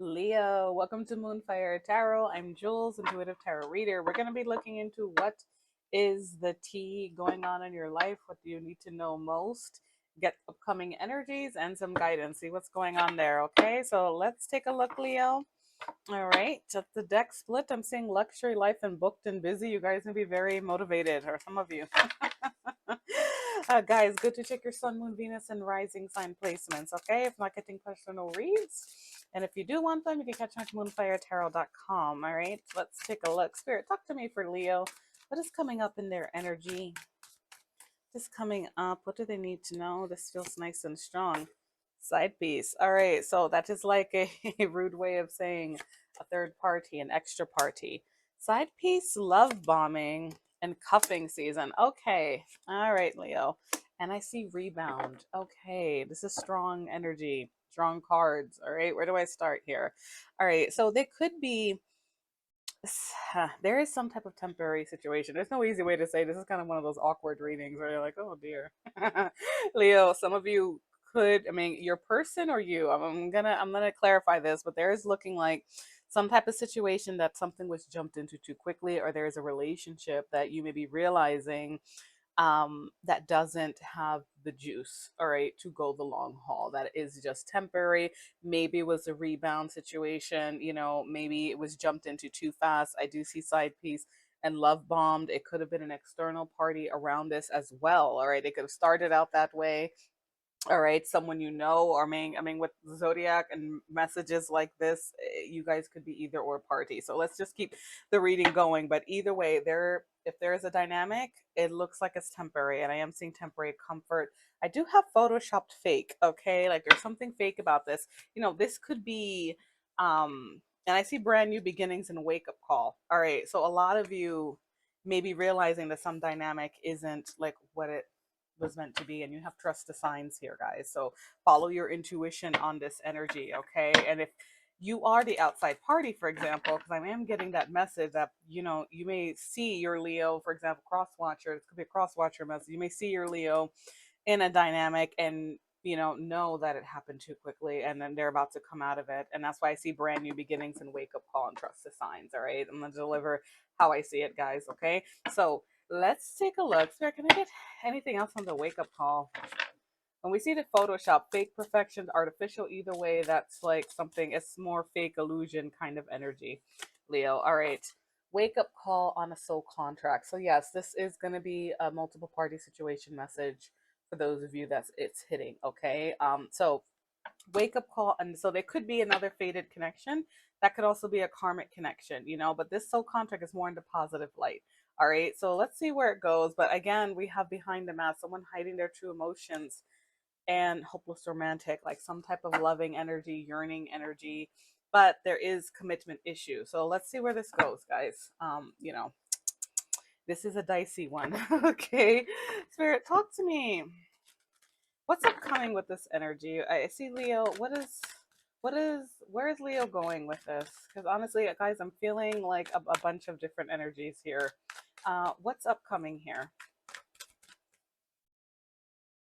Leo, welcome to Moonfire Tarot. I'm Jules, intuitive tarot reader. We're going to be looking into what is the tea going on in your life. What do you need to know most? Get upcoming energies and some guidance. See what's going on there. Okay, so let's take a look, Leo. All right, just the deck split. I'm seeing luxury, life, and booked and busy. You guys can be very motivated, or some of you. Guys, good to check your sun, moon, Venus, and rising sign placements. Okay, if not getting personal reads, and if you do want them, you can catch them at moonfiretarot.com. All right, let's take a look. Spirit, talk to me for Leo. What is coming up in their energy? Just coming up. What do they need to know? This feels nice and strong. Side piece. All right, so that is like a rude way of saying a third party, an extra party. Side piece, love bombing, and cuffing season. Okay, all right, Leo. And I see rebound. Okay, this is strong energy, strong cards. All right, where do I start here? All right, so they could be there is some type of temporary situation. There's no easy way to say this. Is kind of one of those awkward readings where you're like, oh dear. Leo, some of you could, I mean, your person or you, I'm gonna clarify this, but there is looking like some type of situation that something was jumped into too quickly, or there's a relationship that you may be realizing that doesn't have the juice, all right, to go the long haul. That is just temporary. Maybe it was a rebound situation, maybe it was jumped into too fast. I do see side piece and love bombed. It could have been an external party around this as well, all right. It could have started out that way, all right, someone or I mean with zodiac and messages like this, you guys could be either or party. So let's just keep the reading going, but either way, if there is a dynamic, it looks like it's temporary, and I am seeing temporary comfort. I do have photoshopped fake, okay, like there's something fake about this. This could be and I see brand new beginnings and wake up call. All right, so a lot of you may be realizing that some dynamic isn't like what it was meant to be, and you have trust the signs here, guys. So follow your intuition on this energy, okay? And if you are the outside party, for example, because I am getting that message that you may see your Leo, for example, cross watcher. It could be a cross watcher message. You may see your Leo in a dynamic and know that it happened too quickly, and then they're about to come out of it. And that's why I see brand new beginnings and wake up call and trust the signs. All right, I'm gonna deliver how I see it, guys. Okay, so let's take a look. Sir, can I get anything else on the wake up call? When we see the Photoshop, fake perfection, artificial, either way, that's like something, it's more fake illusion kind of energy, Leo. All right. Wake up call on a soul contract. So, yes, this is going to be a multiple party situation message for those of you that it's hitting. Okay. So, wake up call. And so, there could be another fated connection. That could also be a karmic connection, but this soul contract is more in the positive light. All right. So, let's see where it goes. But again, we have behind the mask someone hiding their true emotions and hopeless romantic, like some type of loving energy, yearning energy, but there is commitment issue. So let's see where this goes, guys. This is a dicey one. Okay, Spirit, talk to me. What's upcoming with this energy? I see Leo. Where is Leo going with this? Because honestly, guys, I'm feeling like a bunch of different energies here. What's upcoming here?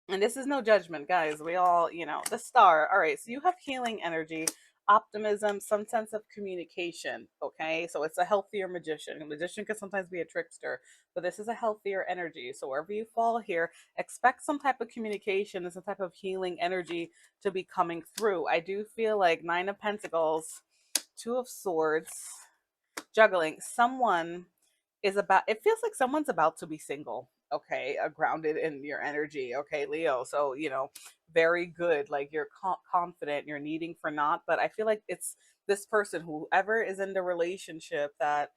And this is no judgment, guys. We all, the star. All right. So you have healing energy, optimism, some sense of communication. Okay. So it's a healthier magician. A magician can sometimes be a trickster, but this is a healthier energy. So wherever you fall here, expect some type of communication and some type of healing energy to be coming through. I do feel like Nine of Pentacles, Two of Swords, juggling. It feels like someone's about to be single. Okay, grounded in your energy. Okay, Leo. So very good. Like you're confident, you're needing for not, but I feel like it's this person, whoever is in the relationship, that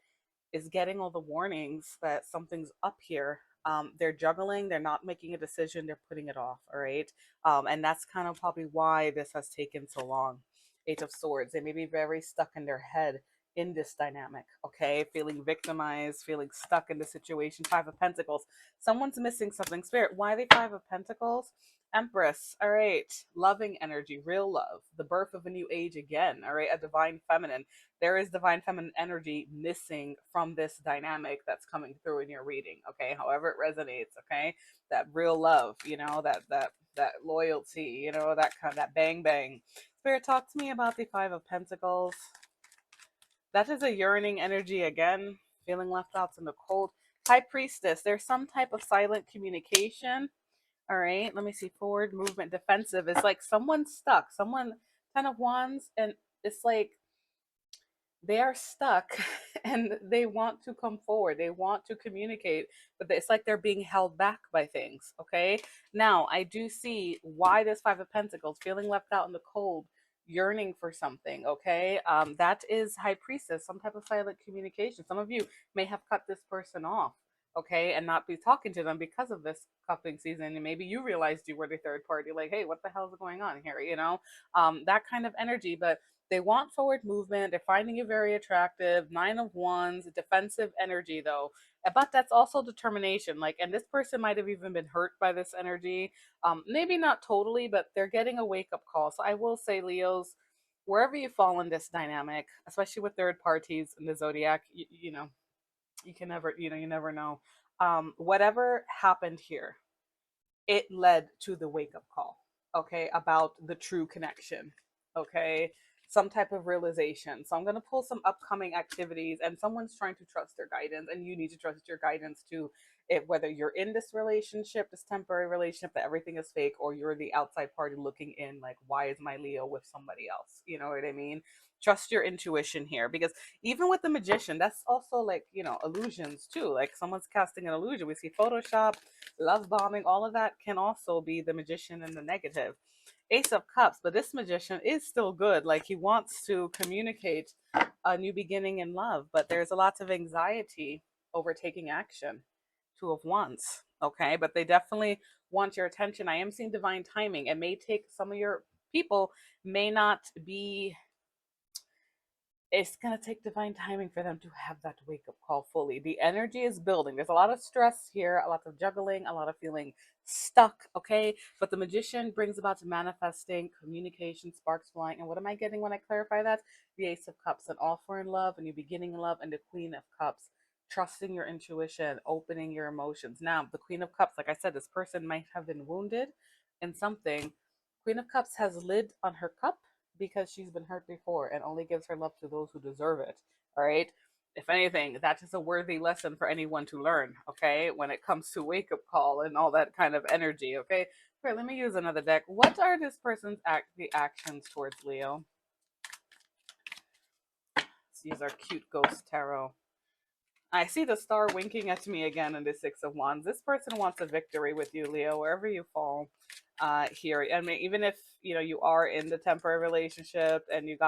is getting all the warnings that something's up here. They're juggling, they're not making a decision, they're putting it off. All right, and that's kind of probably why this has taken so long. Eight of Swords, they may be very stuck in their head in this dynamic. Okay, feeling victimized, feeling stuck in the situation. Five of Pentacles, someone's missing something. Spirit, why are they Five of Pentacles? Empress, all right, loving energy, real love, the birth of a new age again. All right, a divine feminine. There is divine feminine energy missing from this dynamic that's coming through in your reading. Okay, however it resonates. Okay, that real love, that that loyalty, you know, that kind of, that bang bang. Spirit, talk to me about the Five of Pentacles. That is a yearning energy again, feeling left out in the cold. High Priestess, there's some type of silent communication. All right, let me see. Forward movement, defensive. It's like someone's stuck. Someone, Ten of Wands, and it's like they are stuck and they want to come forward. They want to communicate, but it's like they're being held back by things. Okay. Now, I do see why this Five of Pentacles, feeling left out in the cold, yearning for something. Okay. That is High Priestess, some type of silent communication. Some of you may have cut this person off. Okay. And not be talking to them because of this cuffing season. And maybe you realized you were the third party, like, hey, what the hell is going on here? You know, that kind of energy. But they want forward movement. They're finding you very attractive. Nine of Wands, defensive energy though. But that's also determination. Like, and this person might have even been hurt by this energy. Maybe not totally, but they're getting a wake up call. So I will say, Leos, wherever you fall in this dynamic, especially with third parties in the zodiac, you know, you can never, you know, you never know. Whatever happened here, it led to the wake up call. Okay, about the true connection. Okay, some type of realization. So I'm going to pull some upcoming activities, and someone's trying to trust their guidance, and you need to trust your guidance too. If whether you're in this relationship, this temporary relationship that everything is fake, or you're the outside party looking in, like, why is my Leo with somebody else? You know what I mean? Trust your intuition here, because even with the Magician, that's also like, you know, illusions too. Like someone's casting an illusion. We see Photoshop, love bombing, all of that can also be the Magician in the negative. Ace of Cups, but this Magician is still good. Like he wants to communicate a new beginning in love, but there's a lot of anxiety over taking action. Two of Wands, okay, but they definitely want your attention. I am seeing divine timing. It may take some of your people may not be, it's going to take divine timing for them to have that wake up call fully. The energy is building. There's a lot of stress here, a lot of juggling, a lot of feeling stuck, okay? But the Magician brings about manifesting, communication, sparks flying. And what am I getting when I clarify that? The Ace of Cups, an offer in love, a new beginning in love, and the Queen of Cups. Trusting your intuition, opening your emotions. Now, the Queen of Cups, like I said, this person might have been wounded in something. Queen of Cups has lid on her cup because she's been hurt before and only gives her love to those who deserve it. All right. If anything, that is a worthy lesson for anyone to learn. Okay. When it comes to wake up call and all that kind of energy. Okay. All right. Let me use another deck. What are this person's the actions towards Leo? Let's use our cute ghost tarot. I see the star winking at me again in the Six of Wands. This person wants a victory with you, Leo, wherever you fall here. I mean, even if, you know, you are in the temporary relationship and you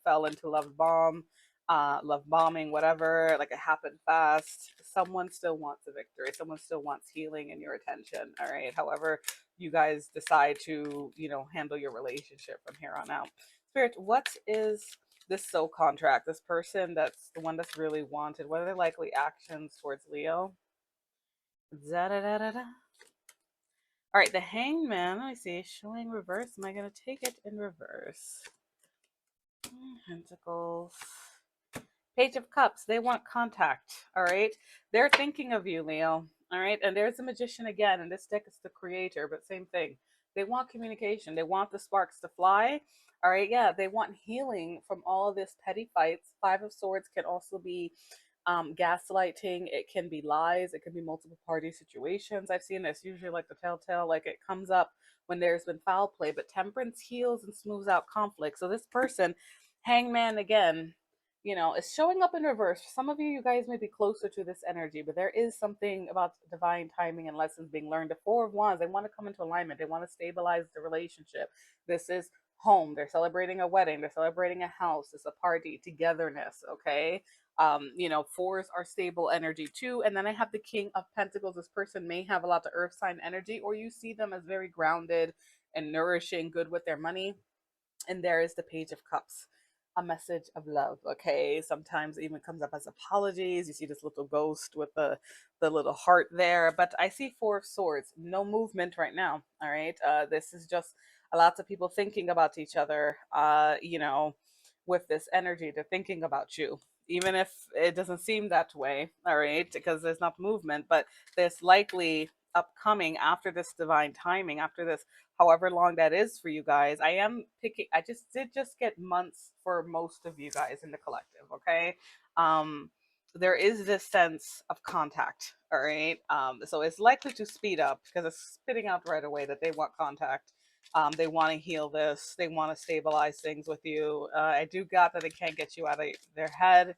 fell into love bombing, whatever, like it happened fast, someone still wants a victory. Someone still wants healing and your attention. All right. However, you guys decide to, you know, handle your relationship from here on out. Spirit, what is this soul contract, this person that's the one that's really wanted, what are their likely actions towards Leo? Da, da, da, da, da. All right, the Hangman, let me see, showing reverse. Am I going to take it in reverse? Pentacles. Page of Cups, they want contact. All right, they're thinking of you, Leo. All right, and there's the Magician again, and this deck is the Creator, but same thing. They want communication. They want the sparks to fly. All right, yeah, they want healing from all of this petty fights. Five of Swords can also be gaslighting. It can be lies. It can be multiple party situations. I've seen this usually like the telltale, like it comes up when there's been foul play, but Temperance heals and smooths out conflict. So this person, Hangman again, you know, is showing up in reverse. For some of you, you guys may be closer to this energy, but there is something about divine timing and lessons being learned. The Four of Wands, they want to come into alignment. They want to stabilize the relationship. This is home. They're celebrating a wedding. They're celebrating a house. It's a party, togetherness, okay? You know, fours are stable energy too. And then I have the King of Pentacles. This person may have a lot of earth sign energy, or you see them as very grounded and nourishing, good with their money. And there is the Page of Cups, a message of love. Okay, sometimes it even comes up as apologies. You see this little ghost with the little heart there, but I see Four of Swords, no movement right now. All right, this is just a lot of people thinking about each other, you know, with this energy. They're thinking about you, even if it doesn't seem that way. All right, because there's not movement, but there's likely upcoming after this divine timing, after this however long that is for you guys. I am picking, I just get months for most of you guys in the collective, okay? Um, there is this sense of contact, all right? So it's likely to speed up because it's spitting out right away that they want contact. They want to heal this. They want to stabilize things with you. I do got that they can't get you out of their head.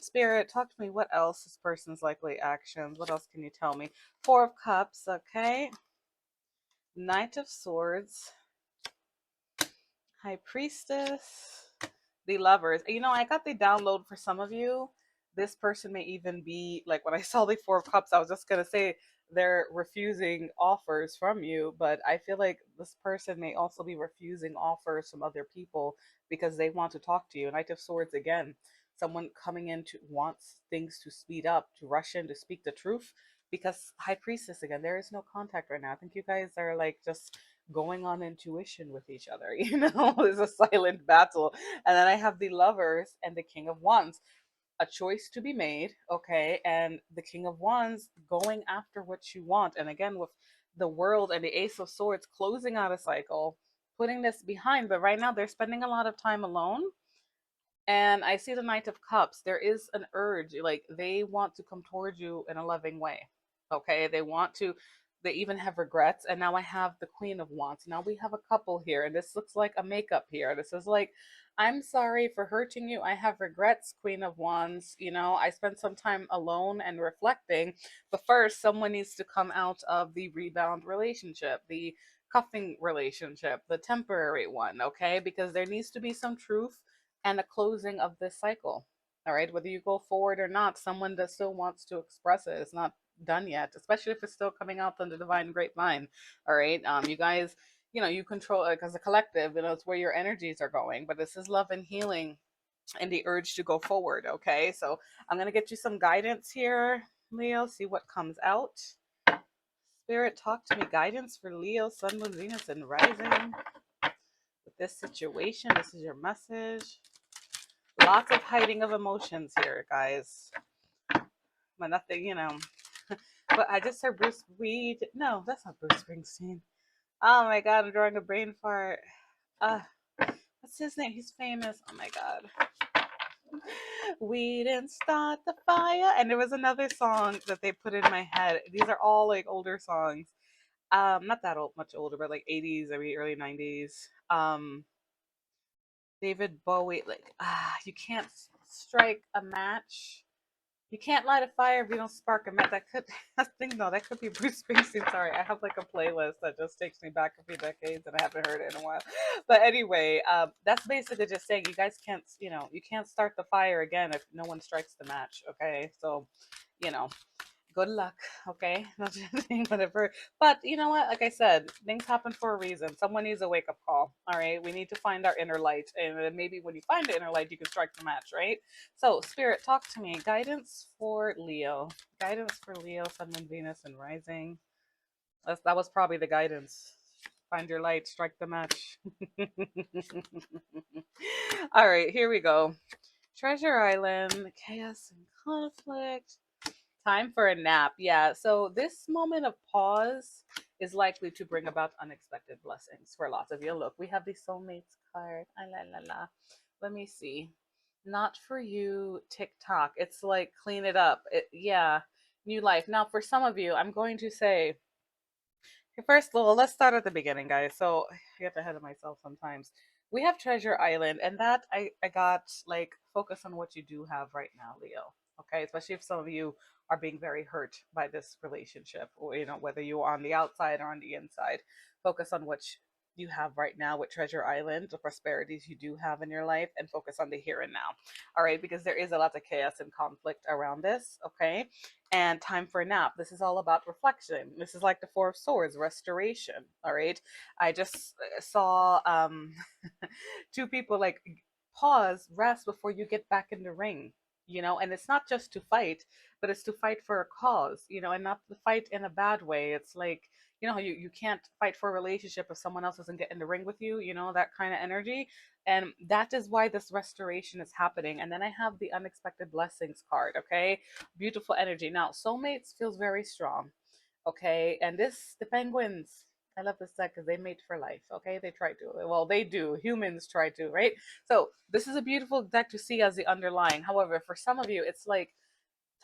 Spirit, talk to me. What else is person's likely actions? What else can you tell me? Four of Cups, okay. Knight of Swords, High Priestess, the Lovers. You know, I got the download for some of you. This person may even be like, when I saw the Four of Cups, I was just gonna say they're refusing offers from you, but I feel like this person may also be refusing offers from other people because they want to talk to you. Knight of Swords again, someone coming in to wants things to speed up, to rush in, to speak the truth. Because High Priestess again, there is no contact right now. I think you guys are like just going on intuition with each other. It's a silent battle. And then I have the Lovers and the King of Wands, a choice to be made, okay? And the King of Wands going after what you want. And again, with the World and the Ace of Swords closing out a cycle, putting this behind, but right now they're spending a lot of time alone. And I see the Knight of Cups. There is an urge, like they want to come towards you in a loving way. Okay. They want to, they even have regrets. And now I have the Queen of Wands. Now we have a couple here, and this looks like a makeup here. This is like, I'm sorry for hurting you. I have regrets, Queen of Wands. I spent some time alone and reflecting. But first, someone needs to come out of the rebound relationship, the cuffing relationship, the temporary one, okay? Because there needs to be some truth and a closing of this cycle. All right, whether you go forward or not, someone that still wants to express it. It's not done yet, especially if it's still coming out on the divine grapevine. All right, you guys, you control it as a collective. It's where your energies are going. But this is love and healing, and the urge to go forward. Okay, so I'm gonna get you some guidance here, Leo. See what comes out. Spirit, talk to me. Guidance for Leo, Sun, Moon, Venus, and Rising with this situation. This is your message. Lots of hiding of emotions here, guys. But nothing. But I just heard Bruce Reed. No, that's not Bruce Springsteen. Oh my god, I'm drawing a brain fart. What's his name? He's famous. Oh my god. We didn't start the fire. And there was another song that they put in my head. These are all like older songs. Not that old, much older, but like 80s, maybe early 90s. David Bowie, like, you can't strike a match. You can't light a fire if you don't spark a match. That could, I think, no, that could be Bruce Springsteen. Sorry, I have like a playlist that just takes me back a few decades and I haven't heard it in a while. But anyway, that's basically just saying you guys can't, you can't start the fire again if no one strikes the match. Okay. So, you know, good luck, okay? Whatever. But you know what? Like I said, things happen for a reason. Someone needs a wake up call. All right. We need to find our inner light. And then maybe when you find the inner light, you can strike the match, right? So, Spirit, talk to me. Guidance for Leo. Guidance for Leo, Sun, Moon, Venus, and Rising. That was probably the guidance. Find your light, strike the match. All right, here we go. Treasure Island, chaos and conflict. Time for a nap. Yeah. So this moment of pause is likely to bring about unexpected blessings for lots of you. Look, we have the soulmates card. Ah, la, la, la. Let me see. Not for you, TikTok. It's like clean it up. Yeah. New life. Now, for some of you, I'm going to say, first, well, let's start at the beginning, guys. So I get ahead of myself sometimes. We have Treasure Island, and that I got like focus on what you do have right now, Leo. Okay, especially if some of you are being very hurt by this relationship, or whether you're on the outside or on the inside. Focus on what you have right now with Treasure Island, the prosperities you do have in your life, and focus on the here and now. All right, because there is a lot of chaos and conflict around this. Okay, and time for a nap. This is all about reflection. This is like the Four of Swords, restoration. All right. I just saw two people like pause, rest before you get back in the ring. And it's not just to fight, but it's to fight for a cause, and not to fight in a bad way. It's like, you can't fight for a relationship if someone else doesn't get in the ring with you, that kind of energy. And that is why this restoration is happening. And then I have the unexpected blessings card. Okay, beautiful energy. Now, soulmates feels very strong. Okay, and the penguins. I love this deck because they mate for life. Okay, they try to. Well, they do. Humans try to, right? So this is a beautiful deck to see as the underlying. However, for some of you, it's like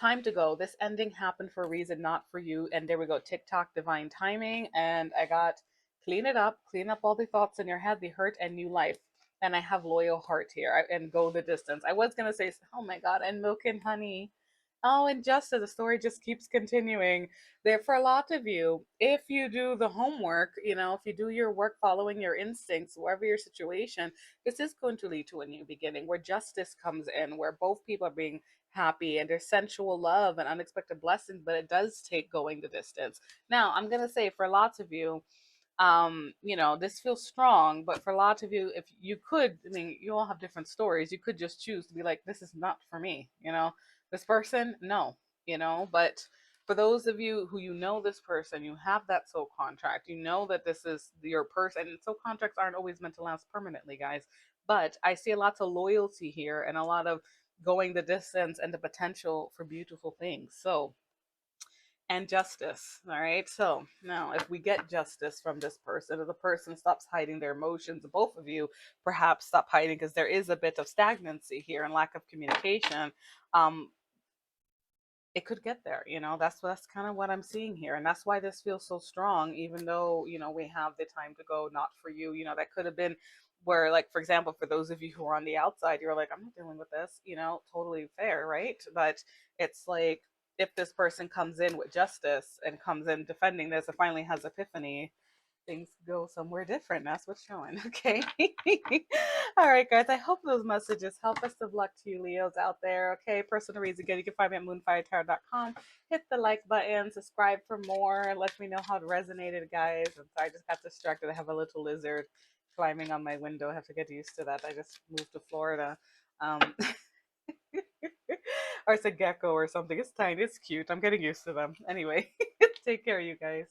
time to go. This ending happened for a reason, not for you. And there we go. TikTok, divine timing. And I got clean it up, clean up all the thoughts in your head, the hurt, and new life. And I have loyal heart here and go the distance. I was gonna say, oh my god, and milk and honey. Oh, and just as the story just keeps continuing, there for a lot of you, if you do the homework, if you do your work following your instincts, wherever your situation, this is going to lead to a new beginning where justice comes in, where both people are being happy and there's sensual love and unexpected blessings, but it does take going the distance. Now, I'm going to say for lots of you, this feels strong, but for a lot of you, if you could, I mean, you all have different stories. You could just choose to be like, this is not for me, this person, no, but for those of you who this person, you have that soul contract, that this is your person. And soul contracts aren't always meant to last permanently, guys. But I see lots of loyalty here and a lot of going the distance and the potential for beautiful things. So, and justice. All right. So now, if we get justice from this person, if the person stops hiding their emotions, both of you perhaps stop hiding because there is a bit of stagnancy here and lack of communication. Um, it could get there. That's kind of what I'm seeing here, and that's why this feels so strong. Even though we have the time to go, not for you. That could have been where, like, for example, for those of you who are on the outside, you're like, I'm not dealing with this. Totally fair, right? But it's like if this person comes in with justice and comes in defending this and finally has epiphany, things go somewhere different. That's what's showing. Okay. All right, guys. I hope those messages help. Best of luck to you, Leos out there. Okay. Personal reads again. You can find me at moonfiretarot.com. Hit the like button, subscribe for more. Let me know how it resonated, guys. I'm sorry, I just got distracted. I have a little lizard climbing on my window. I have to get used to that. I just moved to Florida. Or it's a gecko or something. It's tiny. It's cute. I'm getting used to them. Anyway, take care, you guys.